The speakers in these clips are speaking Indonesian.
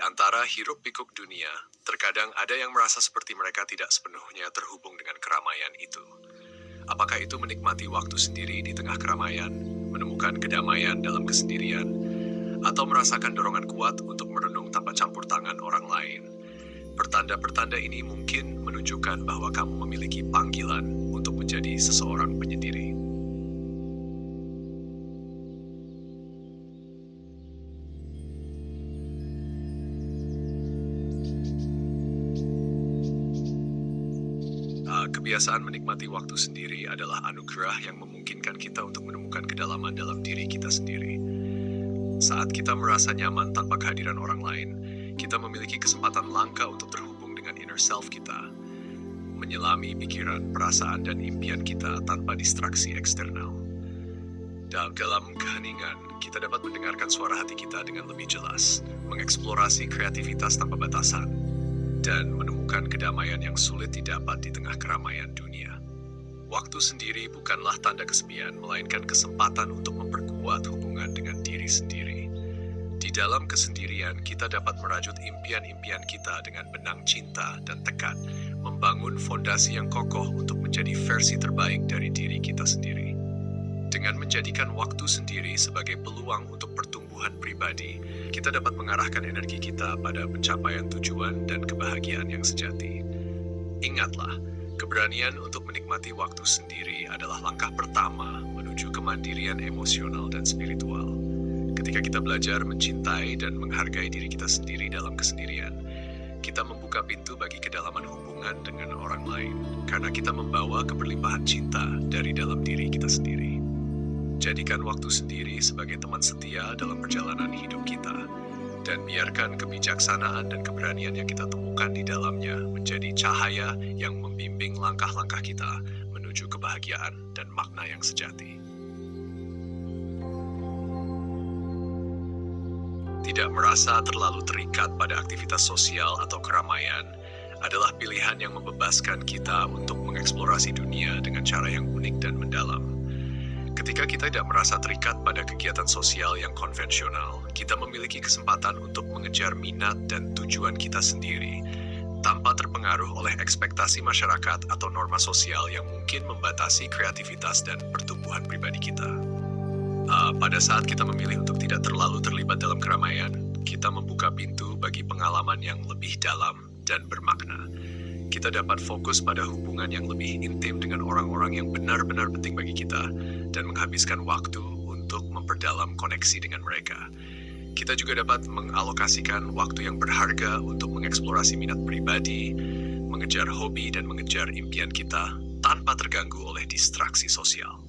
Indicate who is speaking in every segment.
Speaker 1: antara hiruk-pikuk dunia, terkadang ada yang merasa seperti mereka tidak sepenuhnya terhubung dengan keramaian itu. Apakah itu menikmati waktu sendiri di tengah keramaian, menemukan kedamaian dalam kesendirian, atau merasakan dorongan kuat untuk merenung tanpa campur tangan orang lain? Pertanda-pertanda ini mungkin menunjukkan bahwa kamu memiliki panggilan untuk menjadi seseorang penyendiri. Kebiasaan menikmati waktu sendiri adalah anugerah yang memungkinkan kita untuk menemukan kedalaman dalam diri kita sendiri. Saat kita merasa nyaman tanpa kehadiran orang lain, kita memiliki kesempatan langka untuk terhubung dengan inner self kita, menyelami pikiran, perasaan, dan impian kita tanpa distraksi eksternal. Dalam keheningan, kita dapat mendengarkan suara hati kita dengan lebih jelas, mengeksplorasi kreativitas tanpa batasan, dan menemukan kedamaian yang sulit didapat di tengah keramaian dunia. Waktu sendiri bukanlah tanda kesepian, melainkan kesempatan untuk memperkuat hubungan dengan diri sendiri. Di dalam kesendirian, kita dapat merajut impian-impian kita dengan benang cinta dan tekad, membangun fondasi yang kokoh untuk menjadi versi terbaik dari diri kita sendiri. Dengan menjadikan waktu sendiri sebagai peluang untuk pertumbuhan pribadi, kita dapat mengarahkan energi kita pada pencapaian tujuan dan kebahagiaan yang sejati. Ingatlah, keberanian untuk menikmati waktu sendiri adalah langkah pertama menuju kemandirian emosional dan spiritual. Ketika kita belajar mencintai dan menghargai diri kita sendiri dalam kesendirian, kita membuka pintu bagi kedalaman hubungan dengan orang lain, karena kita membawa keberlimpahan cinta dari dalam diri kita sendiri. Jadikan waktu sendiri sebagai teman setia dalam perjalanan hidup kita, dan biarkan kebijaksanaan dan keberanian yang kita temukan di dalamnya menjadi cahaya yang membimbing langkah-langkah kita menuju kebahagiaan dan makna yang sejati. Tidak merasa terlalu terikat pada aktivitas sosial atau keramaian adalah pilihan yang membebaskan kita untuk mengeksplorasi dunia dengan cara yang unik dan mendalam. Ketika kita tidak merasa terikat pada kegiatan sosial yang konvensional, kita memiliki kesempatan untuk mengejar minat dan tujuan kita sendiri, tanpa terpengaruh oleh ekspektasi masyarakat atau norma sosial yang mungkin membatasi kreativitas dan pertumbuhan pribadi kita. Pada saat kita memilih untuk tidak terlalu terlibat dalam keramaian, kita membuka pintu bagi pengalaman yang lebih dalam dan bermakna. Kita dapat fokus pada hubungan yang lebih intim dengan orang-orang yang benar-benar penting bagi kita, dan menghabiskan waktu untuk memperdalam koneksi dengan mereka. Kita juga dapat mengalokasikan waktu yang berharga untuk mengeksplorasi minat pribadi, mengejar hobi, dan mengejar impian kita tanpa terganggu oleh distraksi sosial.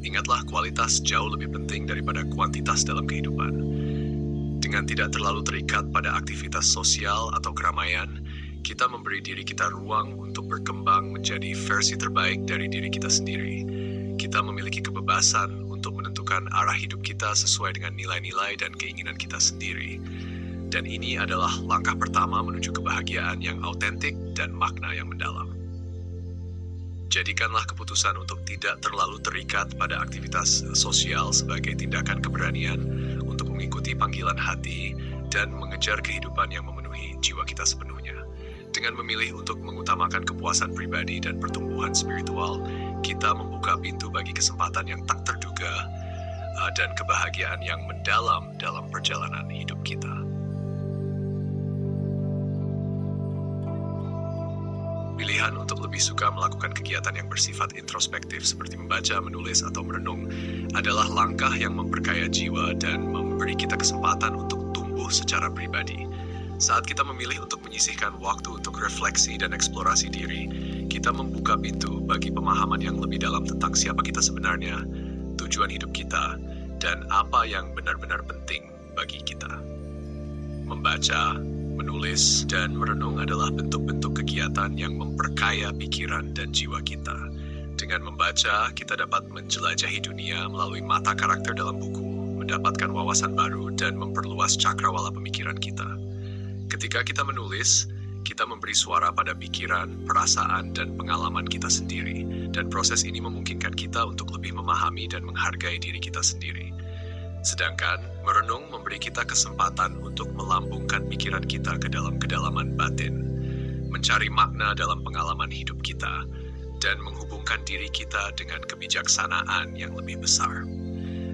Speaker 1: Ingatlah, kualitas jauh lebih penting daripada kuantitas dalam kehidupan. Dengan tidak terlalu terikat pada aktivitas sosial atau keramaian, kita memberi diri kita ruang untuk berkembang menjadi versi terbaik dari diri kita sendiri. Kita memiliki kebebasan untuk menentukan arah hidup kita sesuai dengan nilai-nilai dan keinginan kita sendiri. Dan ini adalah langkah pertama menuju kebahagiaan yang autentik dan makna yang mendalam. Jadikanlah keputusan untuk tidak terlalu terikat pada aktivitas sosial sebagai tindakan keberanian untuk mengikuti panggilan hati dan mengejar kehidupan yang memenuhi jiwa kita sepenuhnya. Dengan memilih untuk mengutamakan kepuasan pribadi dan pertumbuhan spiritual, kita membuka pintu bagi kesempatan yang tak terduga dan kebahagiaan yang mendalam dalam perjalanan hidup kita. Pilihan untuk lebih suka melakukan kegiatan yang bersifat introspektif seperti membaca, menulis, atau merenung adalah langkah yang memperkaya jiwa dan memberi kita kesempatan untuk tumbuh secara pribadi. Saat kita memilih untuk menyisihkan waktu untuk refleksi dan eksplorasi diri, kita membuka pintu bagi pemahaman yang lebih dalam tentang siapa kita sebenarnya, tujuan hidup kita, dan apa yang benar-benar penting bagi kita. Membaca, menulis, dan merenung adalah bentuk-bentuk kegiatan yang memperkaya pikiran dan jiwa kita. Dengan membaca, kita dapat menjelajahi dunia melalui mata karakter dalam buku, mendapatkan wawasan baru, dan memperluas cakrawala pemikiran kita. Ketika kita menulis, kita memberi suara pada pikiran, perasaan, dan pengalaman kita sendiri, dan proses ini memungkinkan kita untuk lebih memahami dan menghargai diri kita sendiri. Sedangkan merenung memberi kita kesempatan untuk melambungkan pikiran kita ke dalam kedalaman batin, mencari makna dalam pengalaman hidup kita, dan menghubungkan diri kita dengan kebijaksanaan yang lebih besar.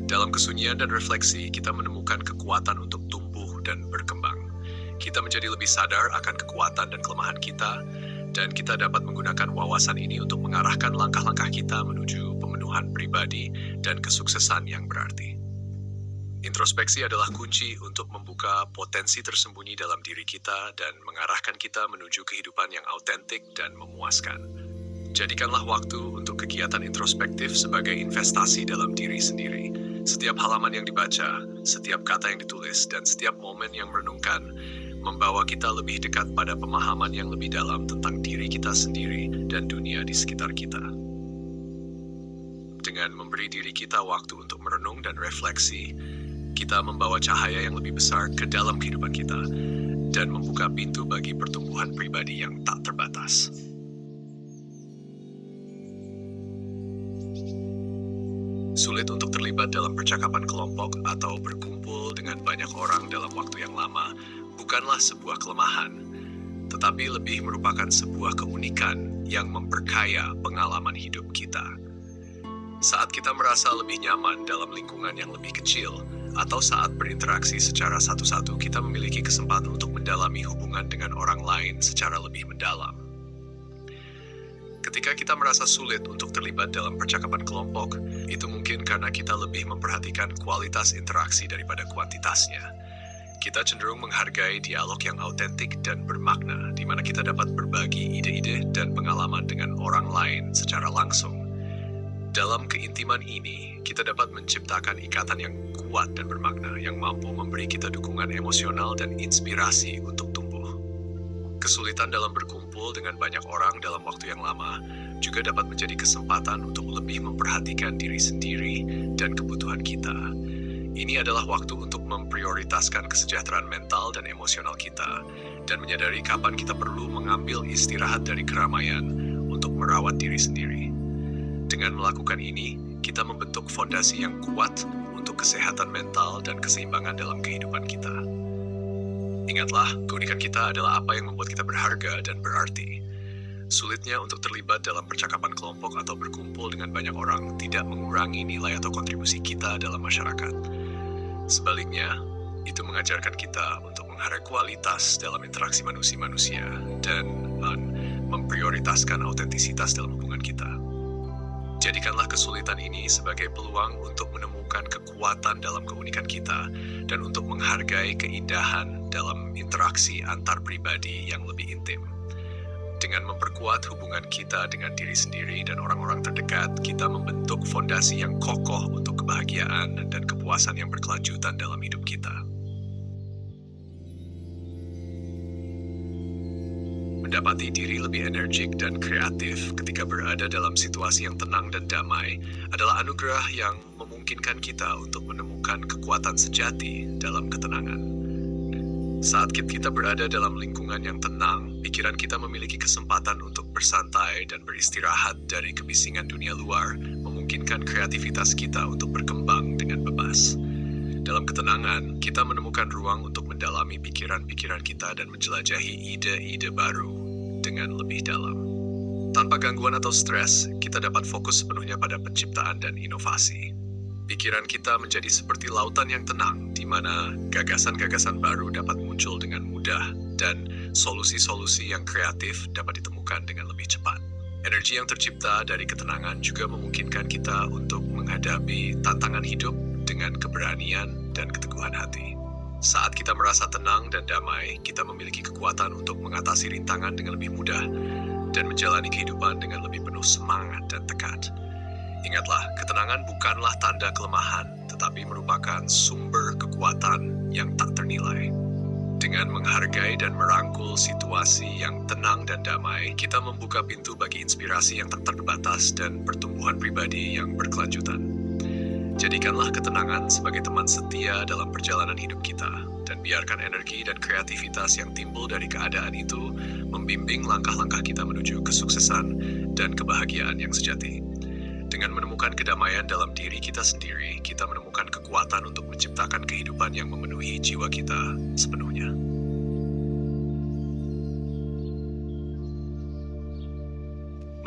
Speaker 1: Dalam kesunyian dan refleksi, kita menemukan kekuatan untuk tumbuh dan berkembang. Kita menjadi lebih sadar akan kekuatan dan kelemahan kita, dan kita dapat menggunakan wawasan ini untuk mengarahkan langkah-langkah kita menuju pemenuhan pribadi dan kesuksesan yang berarti. Introspeksi adalah kunci untuk membuka potensi tersembunyi dalam diri kita dan mengarahkan kita menuju kehidupan yang autentik dan memuaskan. Jadikanlah waktu untuk kegiatan introspektif sebagai investasi dalam diri sendiri. Setiap halaman yang dibaca, setiap kata yang ditulis, dan setiap momen yang merenungkan membawa kita lebih dekat pada pemahaman yang lebih dalam tentang diri kita sendiri dan dunia di sekitar kita. Dengan memberi diri kita waktu untuk merenung dan refleksi, kita membawa cahaya yang lebih besar ke dalam kehidupan kita dan membuka pintu bagi pertumbuhan pribadi yang tak terbatas. Sulit untuk terlibat dalam percakapan kelompok atau berkumpul dengan banyak orang dalam waktu yang lama bukanlah sebuah kelemahan, tetapi lebih merupakan sebuah keunikan yang memperkaya pengalaman hidup kita. Saat kita merasa lebih nyaman dalam lingkungan yang lebih kecil, atau saat berinteraksi secara satu-satu, kita memiliki kesempatan untuk mendalami hubungan dengan orang lain secara lebih mendalam. Ketika kita merasa sulit untuk terlibat dalam percakapan kelompok, itu mungkin karena kita lebih memperhatikan kualitas interaksi daripada kuantitasnya. Kita cenderung menghargai dialog yang autentik dan bermakna, di mana kita dapat berbagi ide-ide dan pengalaman dengan orang lain secara langsung. Dalam keintiman ini, kita dapat menciptakan ikatan yang kuat dan bermakna yang mampu memberi kita dukungan emosional dan inspirasi untuk tumbuh. Kesulitan dalam berkumpul dengan banyak orang dalam waktu yang lama juga dapat menjadi kesempatan untuk lebih memperhatikan diri sendiri dan kebutuhan kita. Ini adalah waktu untuk memprioritaskan kesejahteraan mental dan emosional kita dan menyadari kapan kita perlu mengambil istirahat dari keramaian untuk merawat diri sendiri. Dengan melakukan ini, kita membentuk fondasi yang kuat untuk kesehatan mental dan keseimbangan dalam kehidupan kita. Ingatlah, keunikan kita adalah apa yang membuat kita berharga dan berarti. Sulitnya untuk terlibat dalam percakapan kelompok atau berkumpul dengan banyak orang tidak mengurangi nilai atau kontribusi kita dalam masyarakat. Sebaliknya, itu mengajarkan kita untuk menghargai kualitas dalam interaksi manusia dan memprioritaskan autentisitas dalam hubungan kita. Jadikanlah kesulitan ini sebagai peluang untuk menemukan kekuatan dalam keunikan kita dan untuk menghargai keindahan dalam interaksi antar pribadi yang lebih intim. Dengan memperkuat hubungan kita dengan diri sendiri dan orang-orang terdekat, kita membentuk fondasi yang kokoh untuk kebahagiaan dan kepuasan yang berkelanjutan dalam hidup kita. Mendapati diri lebih energik dan kreatif ketika berada dalam situasi yang tenang dan damai adalah anugerah yang memungkinkan kita untuk menemukan kekuatan sejati dalam ketenangan. Saat kita berada dalam lingkungan yang tenang, pikiran kita memiliki kesempatan untuk bersantai dan beristirahat dari kebisingan dunia luar, memungkinkan kreativitas kita untuk berkembang dengan bebas. Dalam ketenangan, kita menemukan ruang untuk mendalami pikiran-pikiran kita dan menjelajahi ide-ide baru dengan lebih dalam. Tanpa gangguan atau stres, kita dapat fokus sepenuhnya pada penciptaan dan inovasi. Pikiran kita menjadi seperti lautan yang tenang, di mana gagasan-gagasan baru dapat muncul dengan mudah dan solusi-solusi yang kreatif dapat ditemukan dengan lebih cepat. Energi yang tercipta dari ketenangan juga memungkinkan kita untuk menghadapi tantangan hidup dengan keberanian dan keteguhan hati. Saat kita merasa tenang dan damai, kita memiliki kekuatan untuk mengatasi rintangan dengan lebih mudah dan menjalani kehidupan dengan lebih penuh semangat dan tekad. Ingatlah, ketenangan bukanlah tanda kelemahan, tetapi merupakan sumber kekuatan yang tak ternilai. Dengan menghargai dan merangkul situasi yang tenang dan damai, kita membuka pintu bagi inspirasi yang tak terbatas dan pertumbuhan pribadi yang berkelanjutan. Jadikanlah ketenangan sebagai teman setia dalam perjalanan hidup kita, dan biarkan energi dan kreativitas yang timbul dari keadaan itu membimbing langkah-langkah kita menuju kesuksesan dan kebahagiaan yang sejati. Dengan menemukan kedamaian dalam diri kita sendiri, kita menemukan kekuatan untuk menciptakan kehidupan yang memenuhi jiwa kita sepenuhnya.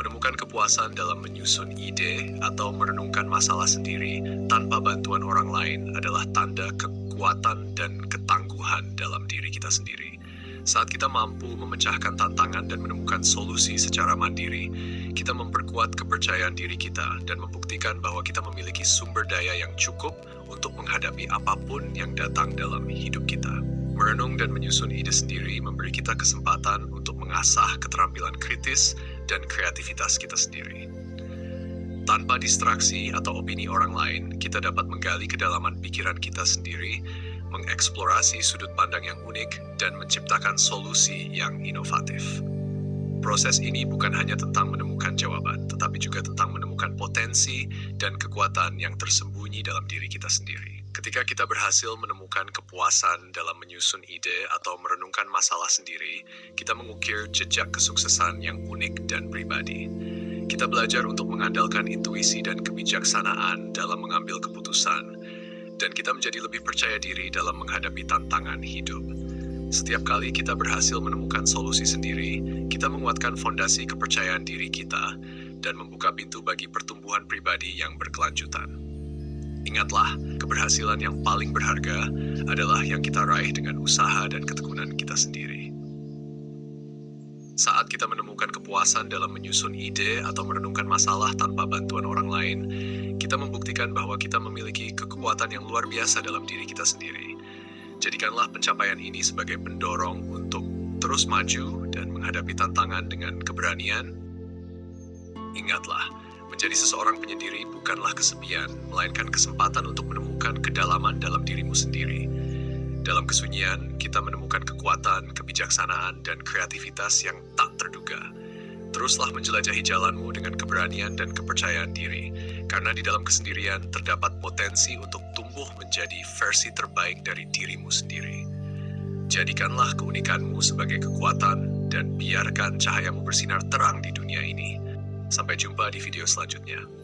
Speaker 1: Menemukan kepuasan dalam menyusun ide atau merenungkan masalah sendiri tanpa bantuan orang lain adalah tanda kekuatan dan ketangguhan dalam diri kita sendiri. Saat kita mampu memecahkan tantangan dan menemukan solusi secara mandiri, kita memperkuat kepercayaan diri kita dan membuktikan bahwa kita memiliki sumber daya yang cukup untuk menghadapi apapun yang datang dalam hidup kita. Merenung dan menyusun ide sendiri memberi kita kesempatan untuk mengasah keterampilan kritis dan kreativitas kita sendiri. Tanpa distraksi atau opini orang lain, kita dapat menggali kedalaman pikiran kita sendiri, mengeksplorasi sudut pandang yang unik, dan menciptakan solusi yang inovatif. Proses ini bukan hanya tentang menemukan jawaban, tetapi juga tentang menemukan potensi dan kekuatan yang tersembunyi dalam diri kita sendiri. Ketika kita berhasil menemukan kepuasan dalam menyusun ide atau merenungkan masalah sendiri, kita mengukir jejak kesuksesan yang unik dan pribadi. Kita belajar untuk mengandalkan intuisi dan kebijaksanaan dalam mengambil keputusan, dan kita menjadi lebih percaya diri dalam menghadapi tantangan hidup. Setiap kali kita berhasil menemukan solusi sendiri, kita menguatkan fondasi kepercayaan diri kita dan membuka pintu bagi pertumbuhan pribadi yang berkelanjutan. Ingatlah, keberhasilan yang paling berharga adalah yang kita raih dengan usaha dan ketekunan kita sendiri. Saat kita menemukan kepuasan dalam menyusun ide atau merenungkan masalah tanpa bantuan orang lain, kita membuktikan bahwa kita memiliki kekuatan yang luar biasa dalam diri kita sendiri. Jadikanlah pencapaian ini sebagai pendorong untuk terus maju dan menghadapi tantangan dengan keberanian. Ingatlah, menjadi seseorang penyendiri bukanlah kesepian, melainkan kesempatan untuk menemukan kedalaman dalam dirimu sendiri. Dalam kesunyian, kita menemukan kekuatan, kebijaksanaan, dan kreativitas yang tak terduga. Teruslah menjelajahi jalanmu dengan keberanian dan kepercayaan diri, karena di dalam kesendirian terdapat potensi untuk tumbuh menjadi versi terbaik dari dirimu sendiri. Jadikanlah keunikanmu sebagai kekuatan, dan biarkan cahayamu bersinar terang di dunia ini. Sampai jumpa di video selanjutnya.